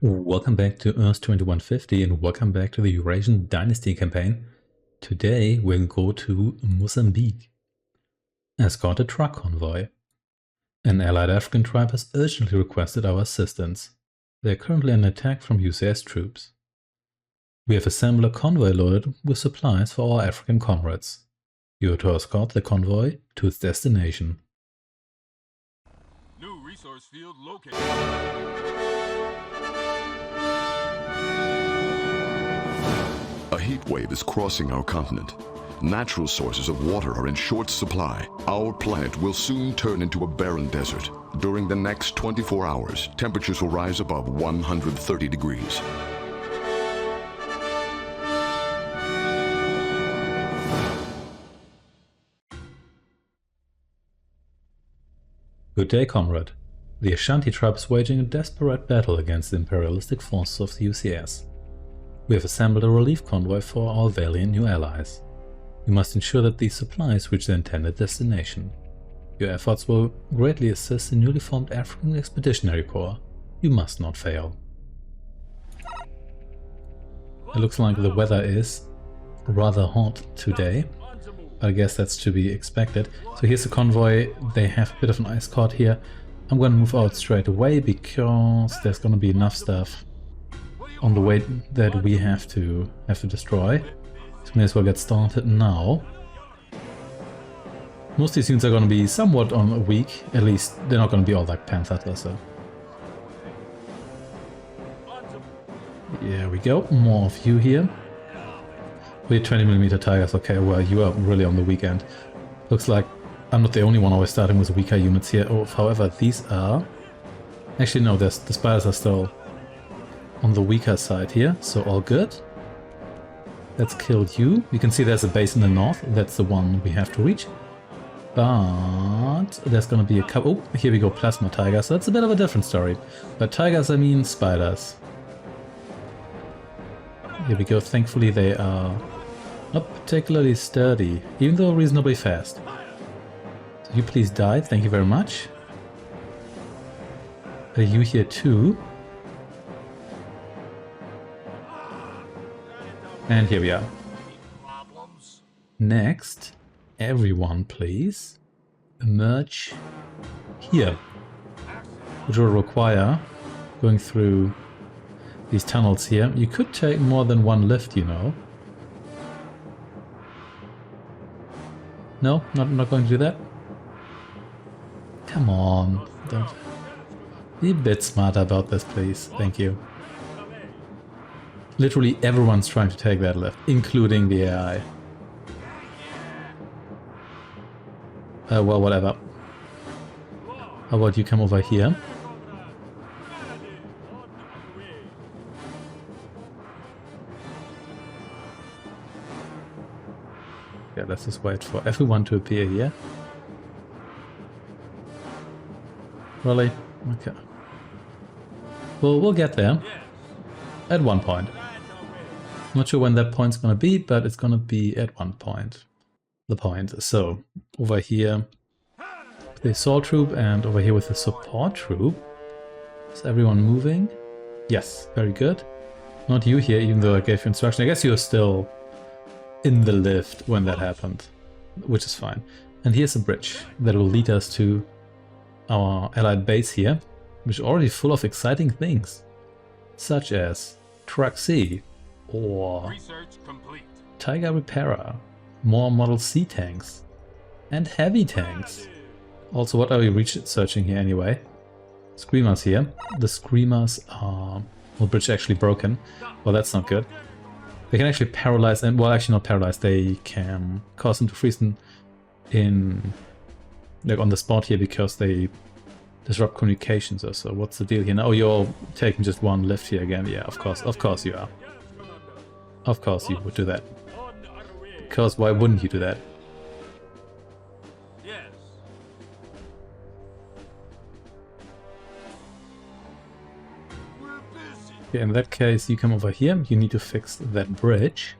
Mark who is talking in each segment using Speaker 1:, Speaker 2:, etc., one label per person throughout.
Speaker 1: Welcome back to Earth 2150 and welcome back to the Eurasian Dynasty campaign. Today we'll go to Mozambique. Escort a truck convoy. An allied African tribe has urgently requested our assistance. They are currently under attack from UCS troops. We have assembled a convoy loaded with supplies for our African comrades. You are to escort the convoy to its destination.
Speaker 2: New resource field located.
Speaker 3: A heat wave is crossing our continent. Natural sources of water are in short supply. Our planet will soon turn into a barren desert. During the next 24 hours, temperatures will rise above 130 degrees.
Speaker 1: Good day, comrade. The Ashanti tribe is waging a desperate battle against the imperialistic forces of the UCS. We have assembled a relief convoy for our valiant new allies. We must ensure that these supplies reach their intended destination. Your efforts will greatly assist the newly formed African Expeditionary Corps. You must not fail. It looks like the weather is rather hot today. I guess that's to be expected. So here's the convoy. They have a bit of an escort here. I'm going to move out straight away because there's going to be enough stuff on the way that we have to destroy. So may as well get started now. Most of these units are going to be somewhat on a week. At least they're not going to be all like Panther, so. There we go. More of you here. We're 20mm Tigers. Okay, well, you are really on the weak end. Looks like I'm not the only one always starting with weaker units here. Oh, however, these are... Actually, no, the spiders are still on the weaker side here, so all good. Let's kill you. You can see there's a base in the north. That's the one we have to reach. But there's going to be a couple... Oh, here we go, Plasma Tigers. So that's a bit of a different story. But Tigers, I mean spiders. Here we go. Thankfully, they are not particularly sturdy, even though reasonably fast. So you please die. Thank you very much. Are you here too? And here we are. Next, everyone please emerge here, which will require going through these tunnels here. You could take more than one lift, you know. No, not going to do that. Come on, don't be a bit smarter about this, please. Thank you. Literally everyone's trying to take that lift, including the AI. Well, whatever. How about you come over here? Yeah, let's just wait for everyone to appear here. Really? Okay. Well, we'll get there. At one point. Not sure when that point's gonna be, but it's gonna be at one point. The point. So, over here the assault troop and over here with the support troop. Is everyone moving? Yes, very good. Not you here, even though I gave you instruction. I guess you're still in the lift when that happened, which is fine. And here's a bridge that will lead us to our allied base here, which is already full of exciting things, such as Truck C or Tiger Repairer, more Model C tanks, and heavy tanks. Also, what are we searching here anyway? Screamers here. The Screamers are... Well, bridge actually broken. Well, that's not good. They can actually paralyze, and well, actually not paralyze, they can cause them to freeze in like on the spot here because they disrupt communications or so. What's the deal here? Now, oh, you're taking just one lift here again. Yeah, of course you are. Of course you would do that. Because why wouldn't you do that? Yeah, in that case, you come over here. You need to fix that bridge.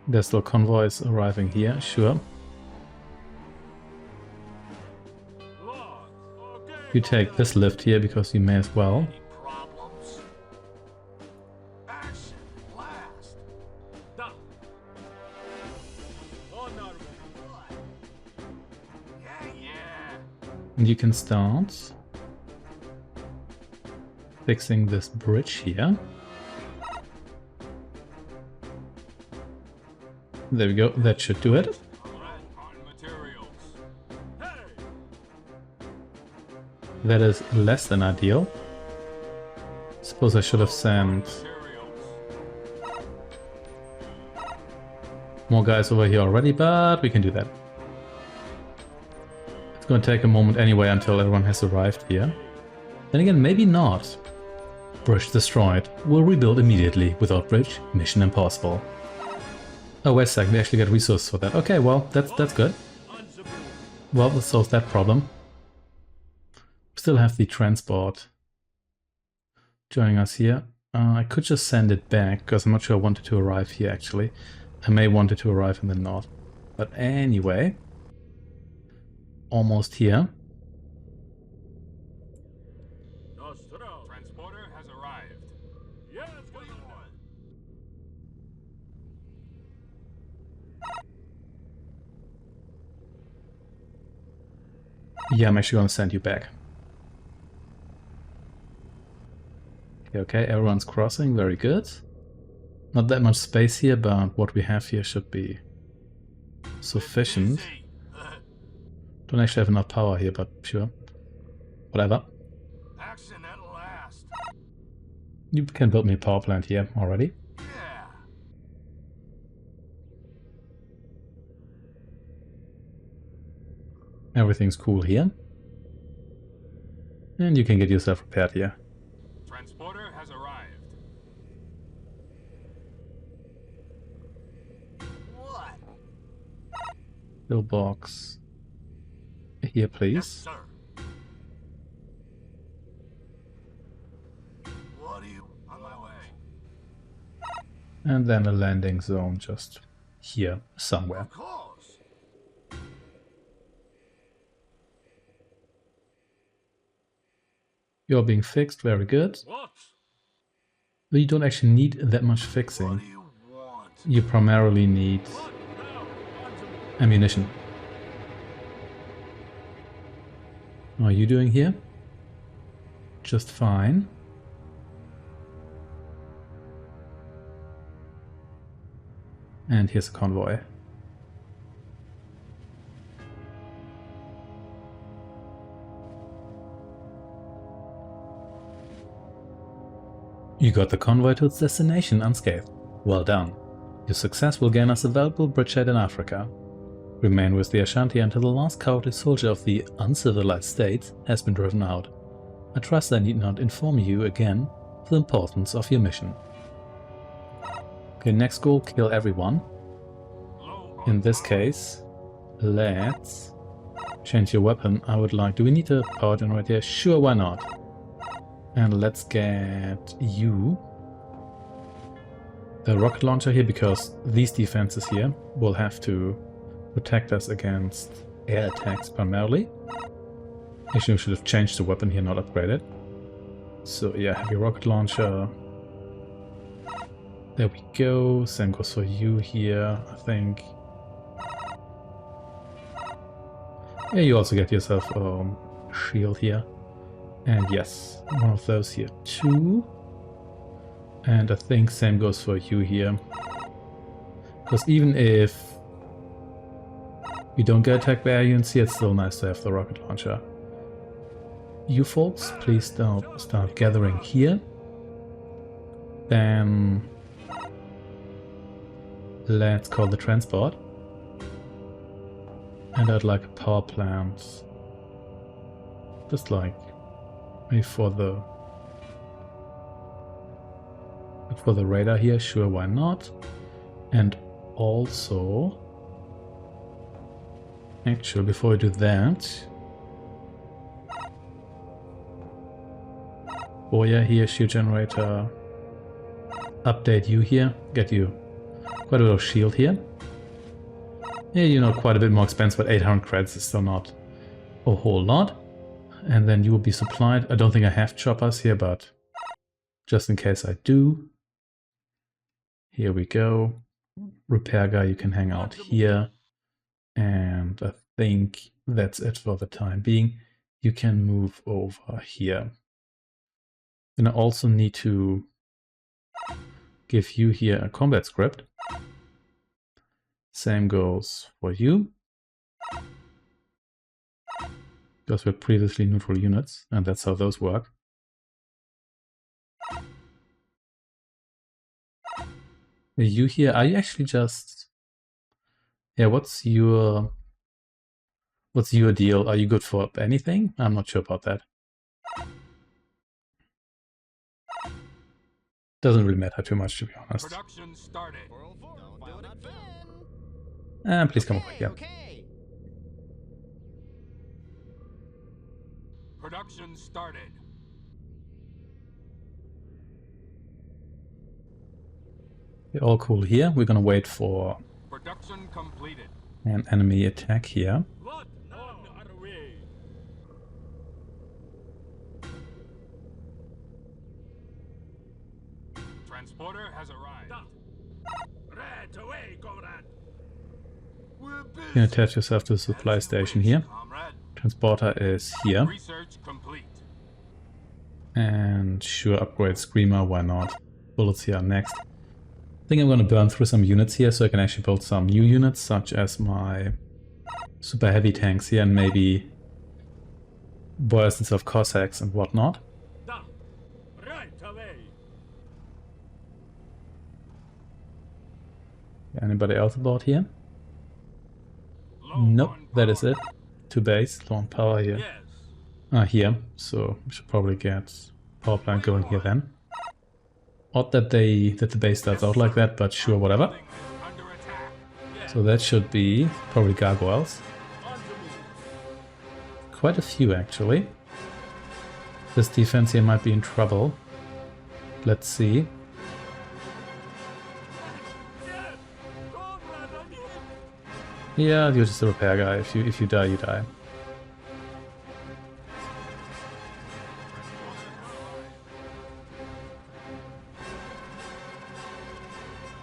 Speaker 1: There's still convoys arriving here, sure. You take this lift here because you may as well. And you can start fixing this bridge here. There we go, that should do it. That is less than ideal. Suppose I should have sent more guys over here already, but we can do that. It's going to take a moment anyway until everyone has arrived here. Then again, maybe not. Bridge destroyed. We'll rebuild immediately. Without bridge, mission impossible. Oh, wait a second, we actually get resources for that. Okay, well, that's good. Well, that solves that problem. Still have the transport joining us here. I could just send it back, because I'm not sure I wanted to arrive here, actually. I may want it to arrive in the north. But anyway, almost here.
Speaker 2: Transporter has arrived. Yes,
Speaker 1: yeah, I'm actually going to send you back. Okay, everyone's crossing, very good. Not that much space here, but what we have here should be sufficient. Don't actually have enough power here, but sure. Whatever.
Speaker 2: Action at last.
Speaker 1: You can build me a power plant here already.
Speaker 2: Yeah.
Speaker 1: Everything's cool here. And you can get yourself repaired here.
Speaker 2: Transporter has arrived. What?
Speaker 1: Pillbox here, please.
Speaker 2: Yes, sir. What do you on my way?
Speaker 1: And then a landing zone just here somewhere.
Speaker 2: Of course.
Speaker 1: You're being fixed, very good.
Speaker 2: What?
Speaker 1: But you don't actually need that much fixing.
Speaker 2: What do you want?
Speaker 1: You primarily need ammunition. What are you doing here? Just fine. And here's a convoy. You got the convoy to its destination unscathed. Well done. Your success will gain us a valuable bridgehead in Africa. Remain with the Ashanti until the last cowardly soldier of the Uncivilized States has been driven out. I trust I need not inform you again of the importance of your mission. Okay, next goal, kill everyone. In this case, let's change your weapon. I would like... Do we need a power generator? Sure, why not? And let's get you the rocket launcher here, because these defenses here will have to protect us against air attacks primarily. Actually, we should have changed the weapon here, not upgraded. So yeah, heavy rocket launcher. There we go. Same goes for you here, I think. Yeah, you also get yourself a shield here. And yes, one of those here too. And I think same goes for you here. Because even if you don't get attacked by air units, it's still nice to have the rocket launcher. You folks, please start gathering here. Then let's call the transport. And I'd like a power plant. Just like maybe for the radar here, sure, why not? And also, actually, before we do that, Boya here, shield generator, update you here, get you quite a bit of shield here. Yeah, you know, quite a bit more expensive, but 800 credits is still not a whole lot. And then you will be supplied. I don't think I have choppers here, but just in case I do. Here we go. Repair guy, you can hang out here. And I think that's it for the time being. You can move over here. And I also need to give you here a combat script. Same goes for you. Because we're previously neutral units, and that's how those work. You here, are you actually just... Yeah, what's your deal? Are you good for anything? I'm not sure about that. Doesn't really matter too much, to be honest.
Speaker 4: Production started.
Speaker 1: And please come over here.
Speaker 4: Production started.
Speaker 1: We're all cool here. We're gonna wait for
Speaker 4: Production completed.
Speaker 1: an enemy attack here.
Speaker 4: What? On our way. Transporter has arrived. Right away, comrade.
Speaker 2: We're busy.
Speaker 1: You can attach yourself to the supply station here.
Speaker 2: Comrade.
Speaker 1: Transporter is here.
Speaker 4: Research complete.
Speaker 1: And sure, upgrade Screamer, why not? Bullets here are next. I think I'm going to burn through some units here so I can actually build some new units, such as my super heavy tanks here, and maybe boys instead of Cossacks and whatnot.
Speaker 4: Right away.
Speaker 1: Anybody else aboard here?
Speaker 4: Low
Speaker 1: Nope,
Speaker 4: on
Speaker 1: that is
Speaker 4: power.
Speaker 1: it. 2 base, low on power here.
Speaker 4: Yes.
Speaker 1: Here, so we should probably get power plant going here then. Odd that the base starts out like that, but sure, whatever.
Speaker 4: Building is under attack. Yes.
Speaker 1: So that should be probably gargoyles.
Speaker 4: On to move.
Speaker 1: Quite a few actually. This defense here might be in trouble. Let's see.
Speaker 4: Yes. Comrade, I'm hit.
Speaker 1: Yeah, you're just a repair guy. If you die, you die.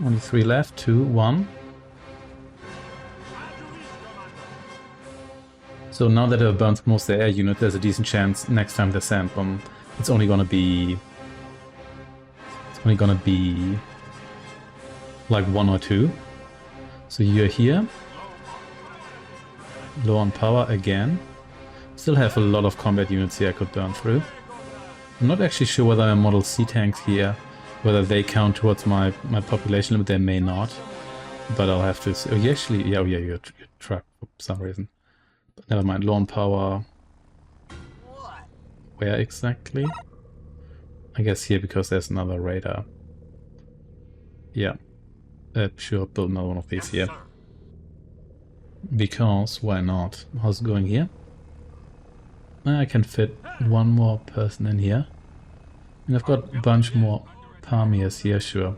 Speaker 1: Only 3 left. 2, 1. So now that I've burnt most of the air unit, there's a decent chance next time they send them, it's only gonna be like 1 or 2. So you're here. Low on power again. Still have a lot of combat units here I could burn through. I'm not actually sure whether I model C tanks here, whether they count towards my population limit. They may not, but I'll have to see. Oh, you actually, yeah, your truck for some reason. But never mind. Low on power.
Speaker 2: What?
Speaker 1: Where exactly? I guess here because there's another radar. Yeah. Sure, build another one of these here.
Speaker 2: Sir.
Speaker 1: Because why not? How's it going here? I can fit 1 more person in here. And I've got a bunch more Palmiers here, sure.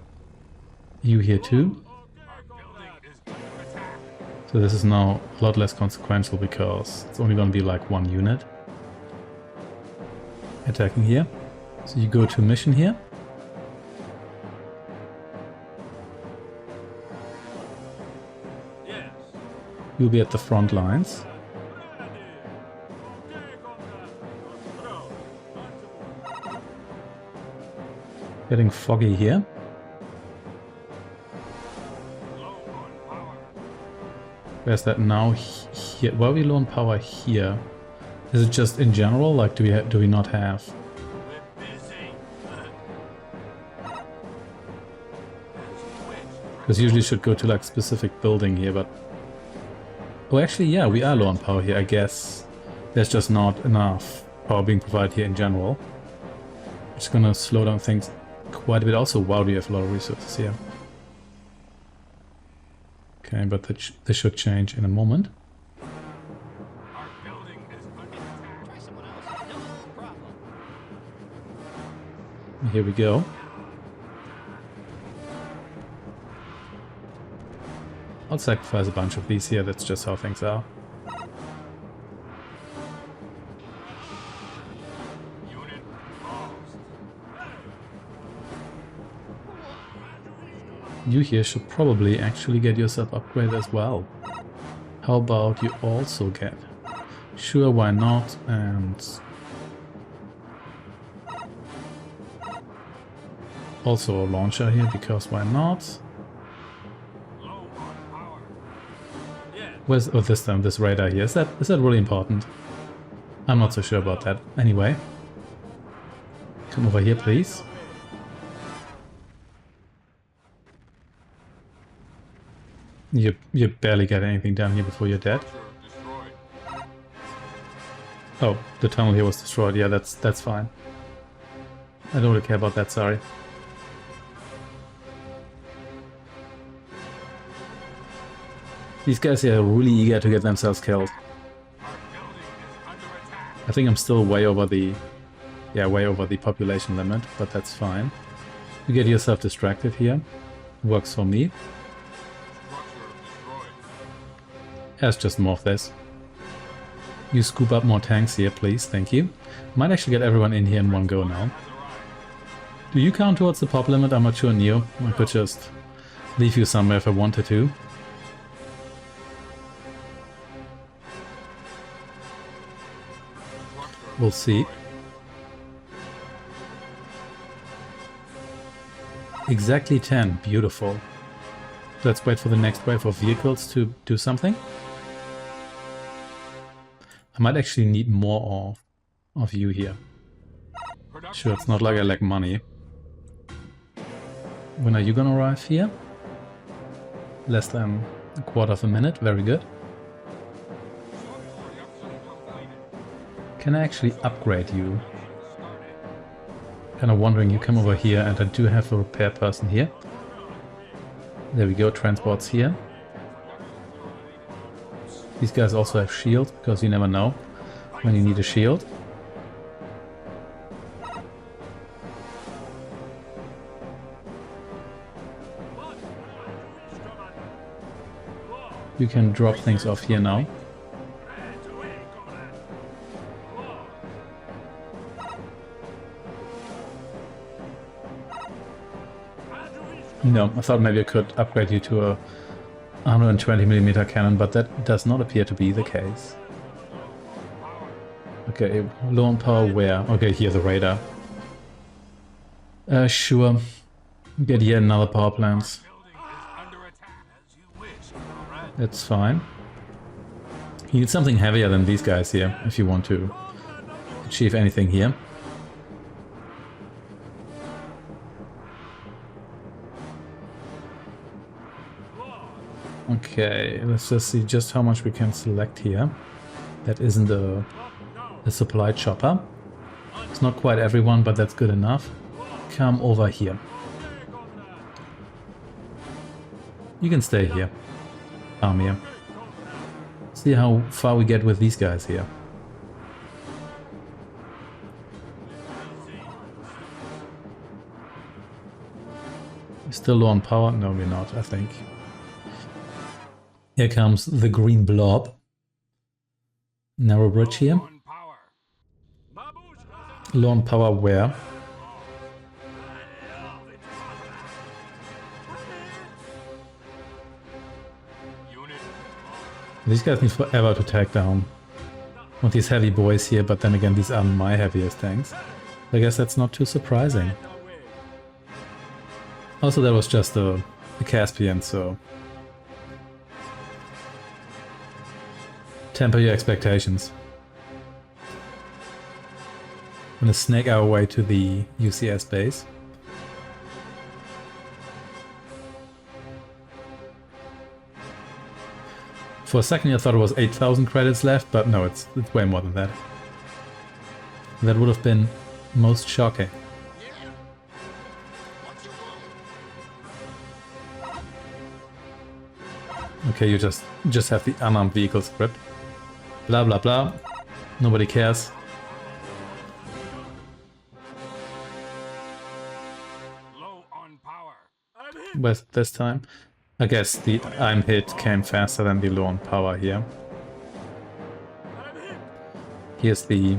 Speaker 1: You here too?
Speaker 4: Our building is under attack.
Speaker 1: So this is now a lot less consequential because it's only going to be like 1 unit attacking here. So you go to mission here.
Speaker 4: Yes.
Speaker 1: You'll be at the front lines.
Speaker 4: Ready. Okay, comrade. Bro, on to move.
Speaker 1: Getting foggy here.
Speaker 4: Low on power.
Speaker 1: Where's that now? Here. Why are we low on power here? Is it just in general? Like, do we not have?
Speaker 4: We're busy.
Speaker 1: Because usually should go to like specific building here, but oh, actually, yeah, we are low on power here. I guess there's just not enough power being provided here in general. It's gonna slow down things quite a bit. Also, wow, we have a lot of resources here. Okay, but this should change in a moment.
Speaker 4: Our building is under attack.
Speaker 5: Try someone else. No problem.
Speaker 1: Here we go. I'll sacrifice a bunch of these here. That's just how things are. You here should probably actually get yourself upgraded as well. How about you also get? Sure, why not? And also a launcher here, because why not?
Speaker 4: Low on power. Yes.
Speaker 1: Where's this radar here? Is that really important? I'm not so sure about that. Anyway, come over here, please. You barely get anything done here before you're dead.
Speaker 4: Destroyed.
Speaker 1: Oh, the tunnel here was destroyed. Yeah, that's fine. I don't really care about that. Sorry. These guys here are really eager to get themselves killed.
Speaker 4: Our building is under attack.
Speaker 1: I think I'm still way over the population limit, but that's fine. You get yourself distracted here. Works for me. Let's just morph this. You scoop up more tanks here, please. Thank you. Might actually get everyone in here in one go now. Do you count towards the pop limit? I'm not sure, Neo. I could just leave you somewhere if I wanted to. We'll see. Exactly 10. Beautiful. Let's wait for the next wave of vehicles to do something. I might actually need more of you here. Sure, it's not like I lack money. When are you gonna arrive here? Less than a quarter of a minute. Very good. Can I actually upgrade you? Kind of wondering, you come over here, and I do have a repair person here. There we go, transport's here. These guys also have shields, because you never know when you need a shield. You can drop things off here now. No, I thought maybe I could upgrade you to a 120mm cannon, but that does not appear to be the case. Okay, low on power where? Okay, here the radar. Sure. Get yet another power plant. That's fine. You need something heavier than these guys here if you want to achieve anything here. Okay, let's just see just how much we can select here. That isn't a supply chopper. It's not quite everyone, but that's good enough. Come over here. You can stay here. Here. See how far we get with these guys here. We're still low on power? No, we're not, I think. Here comes the green blob. Narrow bridge here. Low on power where? These guys need forever to take down with these heavy boys here, but then again, these are my heaviest tanks. I guess that's not too surprising. Also, that was just a Caspian, so temper your expectations. I'm gonna snake our way to the UCS base. For a second I thought it was 8,000 credits left, but no, it's way more than that. That would have been most shocking. Okay, you just have the unarmed vehicle script. Blah blah blah. Nobody cares.
Speaker 4: Low on power.
Speaker 1: But this time, I guess the I'm hit came faster than the low on power here. Here's the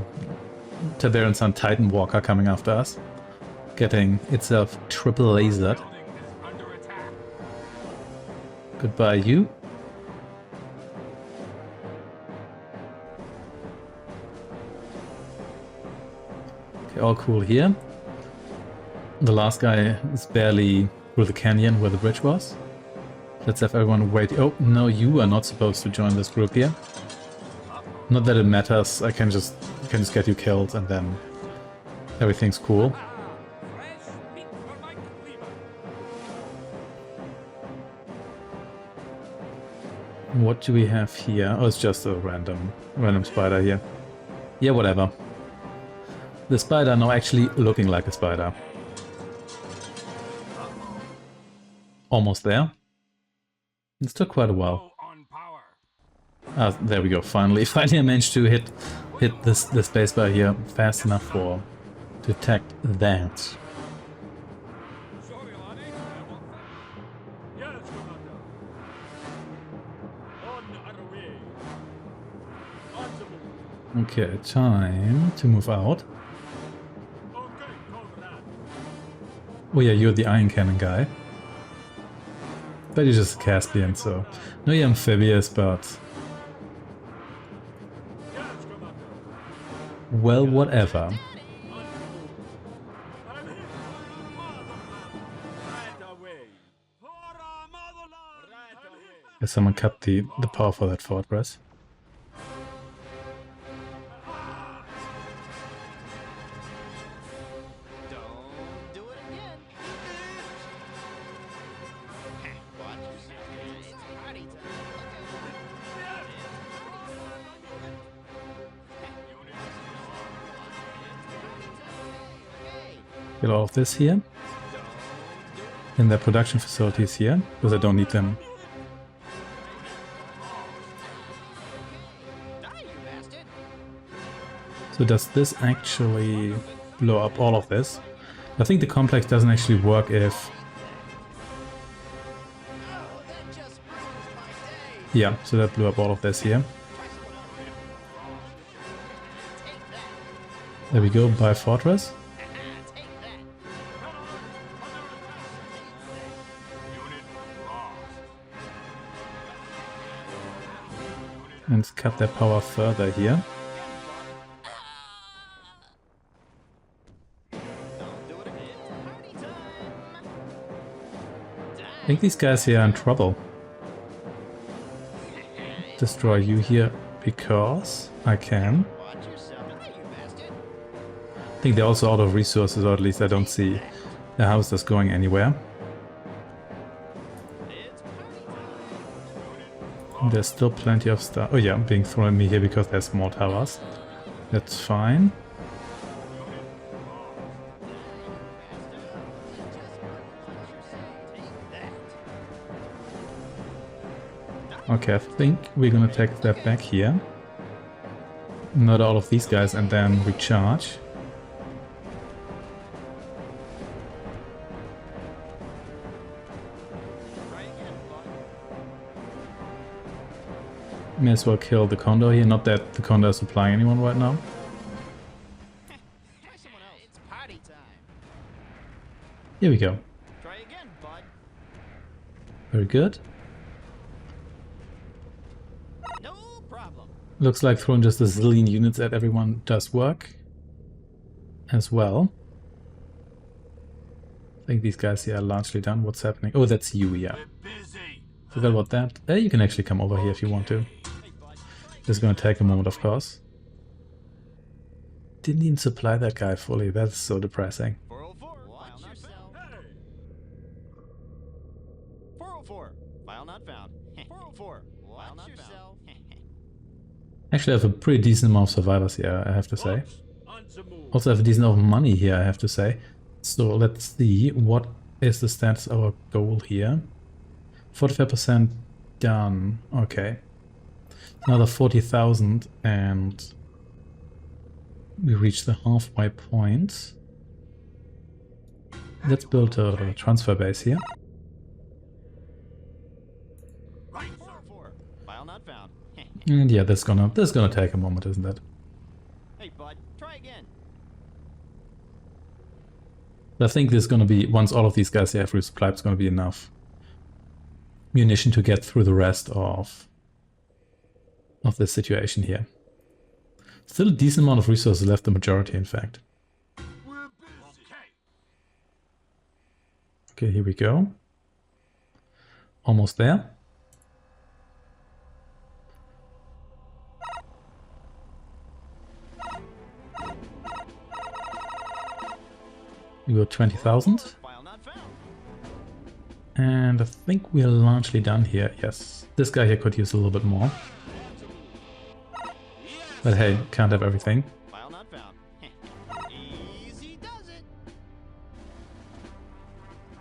Speaker 1: Tiberian Sun Titan Walker coming after us, getting itself triple lasered. Goodbye, you. Okay, all cool here. The last guy is barely through the canyon where the bridge was. Let's have everyone wait. Oh, no, you are not supposed to join this group here. Not that it matters. I can just get you killed and then everything's cool. What do we have here? Oh, it's just a random spider here. Yeah, whatever. The spider now actually looking like a spider. Almost there. It took quite a while. Ah, there we go. Finally I managed to hit the spacebar here fast enough to detect that. Okay, time to move out. Oh yeah, you're the iron cannon guy. But you're just Caspian, so... No, you're amphibious, but... Well, whatever. Guess someone cut the power for that fortress. Get all of this here. In their production facilities here, because I don't need them. So does this actually blow up all of this? I think the complex doesn't actually work if... Yeah, so that blew up all of this here. There we go, by fortress. And cut their power further here. I think these guys here are in trouble. Destroy you here because I can. I think they're also out of resources, or at least I don't see the house that's going anywhere. There's still plenty of stuff. Oh yeah, being thrown at me here because there's more towers. That's fine. Okay, I think we're gonna take a step back here. Not all of these guys and then recharge. May as well kill the Condor here, not that the Condor is supplying anyone right now.
Speaker 5: Try someone else. It's party time.
Speaker 1: Here we go.
Speaker 5: Try again, bud.
Speaker 1: Very good.
Speaker 5: No problem.
Speaker 1: Looks like throwing just a zillion units at everyone does work as well. I think these guys here are largely done. What's happening? Oh, that's you, yeah. Forgot about that. You can actually come over here if you want to. This is going to take a moment, of course. Didn't even supply that guy fully. That's so depressing.
Speaker 5: 404. File not found. 404. File not found. 404. File not found.
Speaker 1: Actually, I have a pretty decent amount of survivors here, I have to say. Also have a decent amount of money here, I have to say. So let's see, what is the status of our goal here? 45% done. Okay. Another 40,000 and we reach the halfway point. Let's build a transfer base here.
Speaker 5: 404. File not found.
Speaker 1: And yeah, this is gonna take a moment, isn't it?
Speaker 5: Hey, bud. Try again.
Speaker 1: I think this is gonna be, once all of these guys here have resupply, it's gonna be enough. munition to get through the rest of the situation here. Still a decent amount of resources left, the majority in fact.
Speaker 2: We're busy.
Speaker 1: Okay, here we go. Almost there. We got 20,000.
Speaker 5: File not found.
Speaker 1: And I think we're largely done here. Yes, this guy here could use a little bit more. But hey, can't have everything.
Speaker 5: File not found. Easy does it.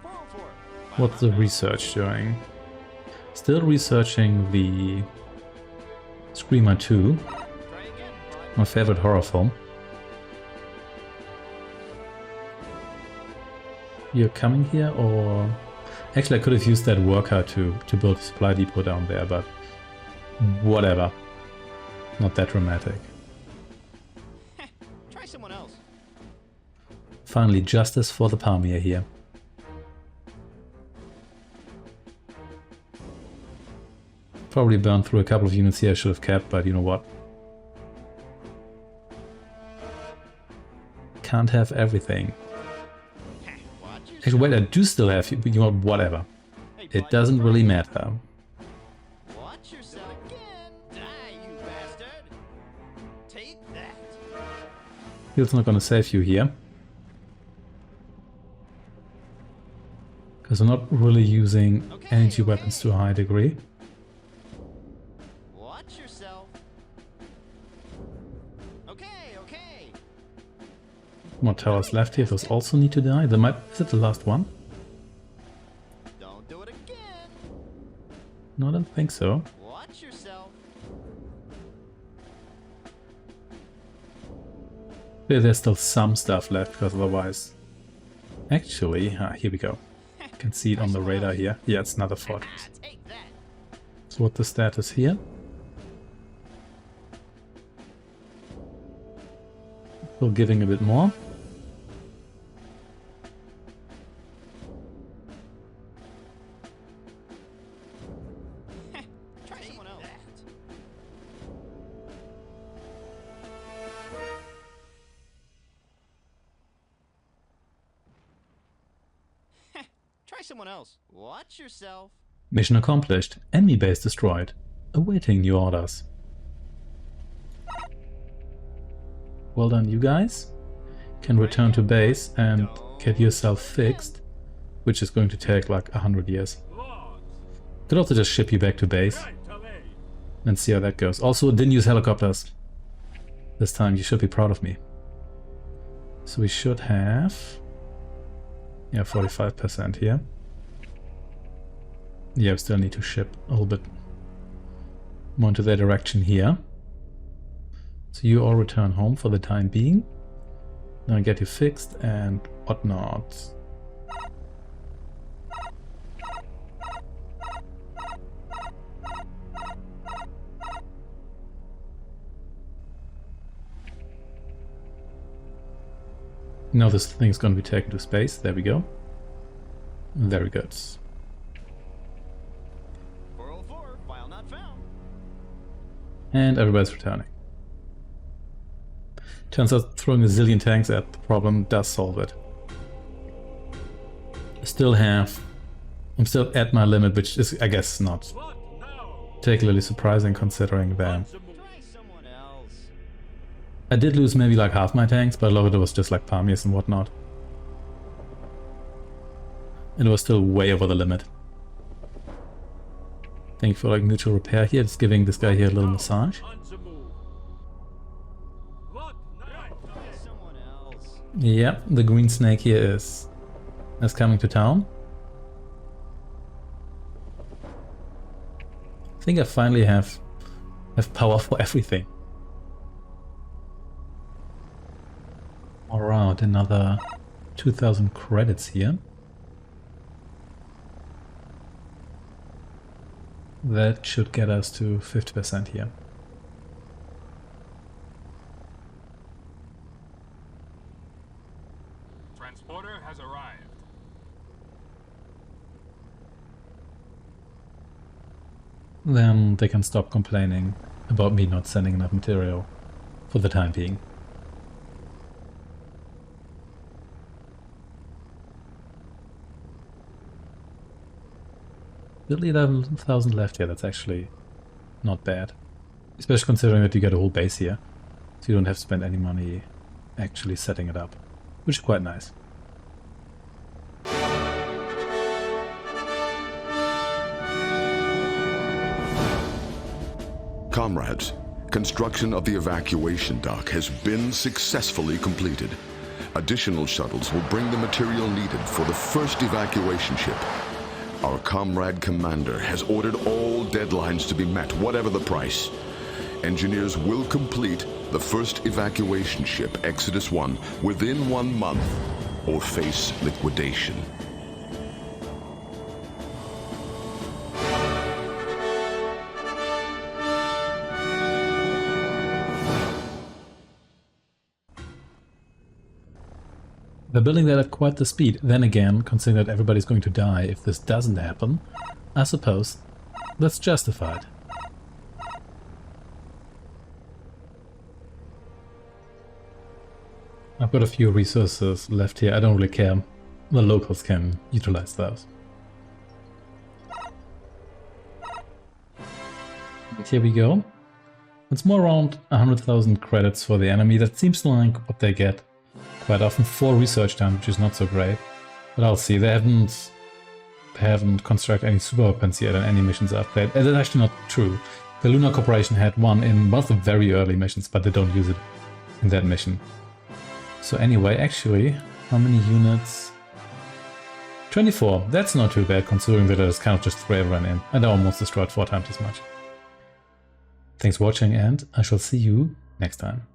Speaker 5: 404.
Speaker 1: What's the research doing? Still researching the Screamer 2,
Speaker 5: Try again.
Speaker 1: my favorite horror film. You're coming here, or... Actually, I could have used that worker to build a supply depot down there, but whatever. Not that dramatic.
Speaker 5: Try someone else.
Speaker 1: Finally, justice for the Palmier here. Probably burned through a couple of units here I should have kept, but you know what? Can't have everything.
Speaker 5: Watch yourself.
Speaker 1: Actually, wait, I do still have you, but you know what? Whatever.
Speaker 5: Hey,
Speaker 1: It
Speaker 5: bud,
Speaker 1: doesn't really matter.
Speaker 5: Watch yourself again. Die, you bastard. Take that.
Speaker 1: It's not gonna save you here. Because I'm not really using energy weapons to a high degree.
Speaker 5: Watch yourself. Okay, okay.
Speaker 1: More towers left here. Those also need to die. They might... Is it the last one?
Speaker 5: Don't do it again.
Speaker 1: No, I don't think so.
Speaker 5: Watch yourself.
Speaker 1: Yeah, there's still some stuff left, because otherwise... Actually, here we go. You can see it on the radar here. Yeah, it's another fortress.
Speaker 5: Take that.
Speaker 1: So what's the status here? Still giving a bit more.
Speaker 5: Try someone else. Try someone else. Watch yourself.
Speaker 1: Mission accomplished. Enemy base destroyed. Awaiting new orders. Well done, you guys. Can return to base and get yourself fixed, which is going to take like 100 years.
Speaker 4: Logs.
Speaker 1: Could also just ship you back to base
Speaker 4: Right away.
Speaker 1: and see how that goes. Also, didn't use helicopters this time. You should be proud of me. So we should have... Yeah, 45% here. Yeah, we still need to ship a little bit more into that direction here. So you all return home for the time being. Now get you fixed and whatnot. Now this thing is going to be taken to space. There we go. Very good.
Speaker 5: 404. File not found.
Speaker 1: And everybody's returning. Turns out throwing a zillion tanks at the problem does solve it. I'm still at my limit, which is, I guess, not
Speaker 4: What now?
Speaker 1: particularly surprising considering that
Speaker 4: What's the move?
Speaker 5: Try someone else.
Speaker 1: I did lose maybe like half my tanks, but a lot of it was just like Palmiers and whatnot. And it was still way over the limit. Thank you for like mutual repair here, just giving this guy here a little massage.
Speaker 4: On the move. What now?
Speaker 5: Try someone else.
Speaker 1: Yep, the green snake here is coming to town. I think I finally have power for everything. Alright, another 2,000 credits here. That should get us to 50% here.
Speaker 4: Transporter has arrived.
Speaker 1: then they can stop complaining about me not sending enough material for the time being. Barely 11,000 left here, that's actually not bad. Especially considering that you get a whole base here, so you don't have to spend any money actually setting it up, which is quite nice.
Speaker 3: Comrades, construction of the evacuation dock has been successfully completed. Additional shuttles will bring the material needed for the first evacuation ship. Our comrade commander has ordered all deadlines to be met, whatever the price. Engineers will complete the first evacuation ship, Exodus 1, within 1 month, or face liquidation.
Speaker 1: They're building that at quite the speed. Then again, considering that everybody's going to die if this doesn't happen, I suppose that's justified. I've got a few resources left here. I don't really care. The locals can utilize those. Here we go. It's more around 100,000 credits for the enemy. That seems like what they get quite often. 4 research time, which is not so great. But I'll see. They haven't constructed any super weapons yet on any missions I've played. That's actually not true. The Lunar Corporation had one in one of the very early missions, but they don't use it in that mission. So anyway, actually, how many units? 24. That's not too bad, considering that I just kind of just threw everyone in. And I almost destroyed 4 times as much. Thanks for watching, and I shall see you next time.